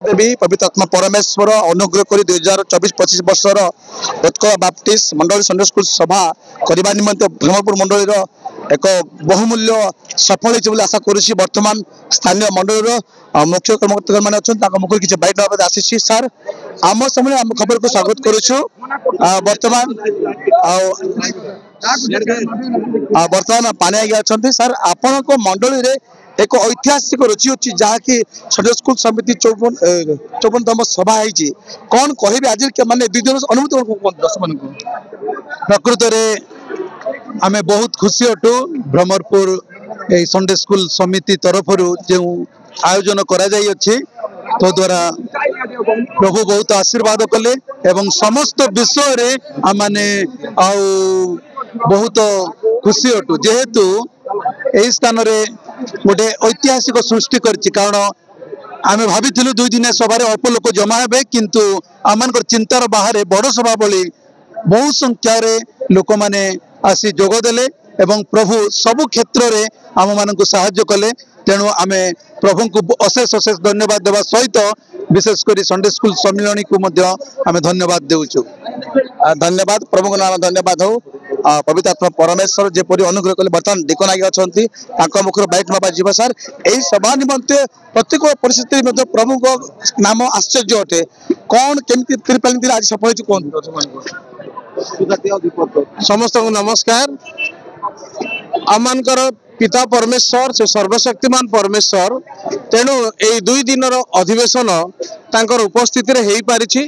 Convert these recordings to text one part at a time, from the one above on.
देवी पवित्र आत्मा परमेश्वर अनुग्रह कर 2024-25 वर्षर उत्कल बाप्टिस्ट मंडल संडे स्कूल सभा करने निमंत ब्रह्मपुर मंडल एक बहुमूल्य सफल होती आशा करुँच। बर्तमान स्थानीय मंडल मुख्य कर्मकर्ता मैंने अच्छा मुख्य किसी बैठ नवा आसी सार आम समय आम खबर को स्वागत करुँ। बर्तमान बर्तमान पानी आगे अच्छा सार आपण मंडल एक ऐतिहासिक रुचि अच्छी जहाँकि संडे स्कूल समिति 54तम सभा है कौन कहे आज माने दुई दिन अनुभूति दर्शक मान प्रकृत में आम बहुत खुशी अटू ब्रह्मपुर संडे स्कूल समिति तरफ जो आयोजन कर तो द्वारा प्रभु बहुत आशीर्वाद कले एवं समस्त विषय रे आमाने बहुत खुशी अटू जेहेतु यही स्थान रे गोटे ऐतिहासिक सृष्टि करछि। कारण आम भाभी 2 दिन सभा अल्प लोक जमा हे किंतु आम चिंतार बाहर बड़ सभा भली बहु संख्यार लोक मैंने आसी जोगदेले एवं प्रभु सबु क्षेत्र में आम मान साहाय्य कले। तेणु आम प्रभु को अशेष अशेष धन्यवाद देवा सहित विशेषकर संडे स्कूल सम्मिलनी को आम धन्यवाद देउछु। धन्यवाद प्रभु नाम धन्यवाद हो। पवित्र आत्मा परमेश्वर जेपरी अनुग्रह कले बर्तमान डिकन आगे अच्छा मुखर बैठ नवा जीव सार यही सभा निमंते प्रत्येक परिस्थिति में प्रभु को नाम आश्चर्य अटे कौन केमी आज सफल समस्त को नमस्कार। आमर पिता परमेश्वर से सर्वशक्तिमान परमेश्वर तेणु यही 2 दिन अधिवेशन तांकर उपस्थिति रे हेई पारिछि।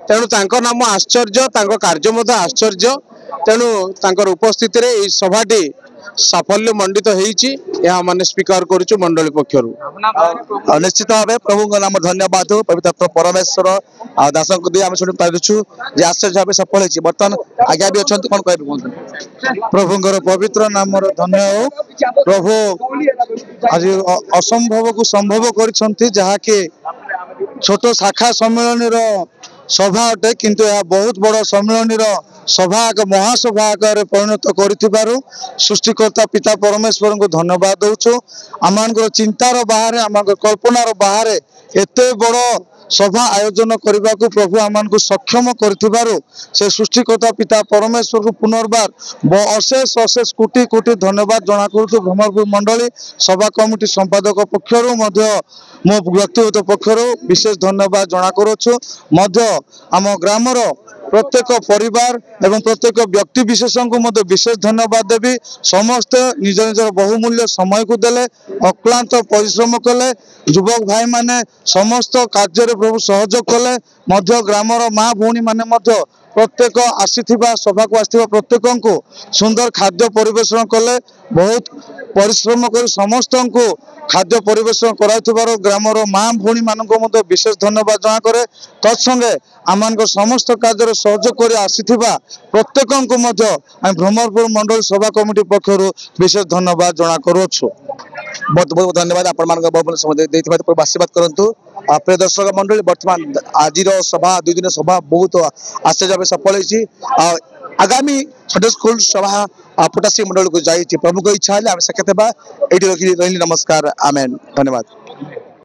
तेणु तांकर नाम आश्चर्य तांकर कार्य मध्य आश्चर्य। तेणु तांकर उपस्थिति रे एई सभाटी साफल्य मंडित होईछि या माने स्वीकार करूछु मंडली पक्षरु। निश्चित भाव प्रभु नाम धन्यवाद हो। पवित्र आत्मा परमेश्वर दास को दी आम शुणी पार्छु जे आश्चर्य भाव सफल होईछि। बर्तमान आज्ञा भी अच्छा कौन कह प्रभुंकर पवित्र नाम धन्य हो। प्रभु आज असंभव को संभव कर जहाँकि छोट शाखा सम्मेलन सभा अटे किंतु यह बहुत बड़ सम्मेलन सभा महासभा आकार परिणत कर सृष्टिकर्ता पिता परमेश्वर को धन्यवाद दौचु। आम चिंतार बाहर आम कल्पनार बाहर एत बड़ सभा आयोजन करने को प्रभु आम को सक्षम कर से सृष्टिकर्ता पिता परमेश्वर को पुनर्बार अशेष अशेष कोटि कोटि धन्यवाद जना करूँ। ब्रह्मपुर मंडली सभा कमिटी संपादक पक्षर मो व्यक्तिगत पक्षर विशेष धन्यवाद जना करुछु। आम ग्रामर प्रत्येक परिवार एवं प्रत्येक व्यक्ति विशेष को विशेष धन्यवाद देवी। समस्त निज निजर बहुमूल्य समय को देले अक्लांत परिश्रम कले युवक भाई माने समस्त कार्य प्रभु सहयोग कले। ग्रामर माँ भौणी माने प्रत्येक आसीथिबा सभा को आसीथिबा प्रत्येक को सुंदर खाद्य परिवेषण कले। बहुत परिश्रम कर समस्त को खाद्य परिवेषण कराइथिबार ग्रामर माँ भौणी मानक विशेष धन्यवाद जना करे। तत्संगे आम समस्त कार्य सहयोग कर आसीथिबा प्रत्येक को ब्रह्मपुर मंडल सभा कमिटी पक्षर विशेष धन्यवाद जना करुछु। बहुत बहुत धन्यवाद आपण बहुत समय आशीर्वाद करूँ। प्रिय दर्शक मंडली बर्तमान आज सभा 2 दिन सभा बहुत आश्चर्य भाव सफल होती। आगामी संडे स्कूल सभा पटासी मंडल को जाइए प्रभु को इच्छा है साक्षात ये रही। नमस्कार आमेन धन्यवाद।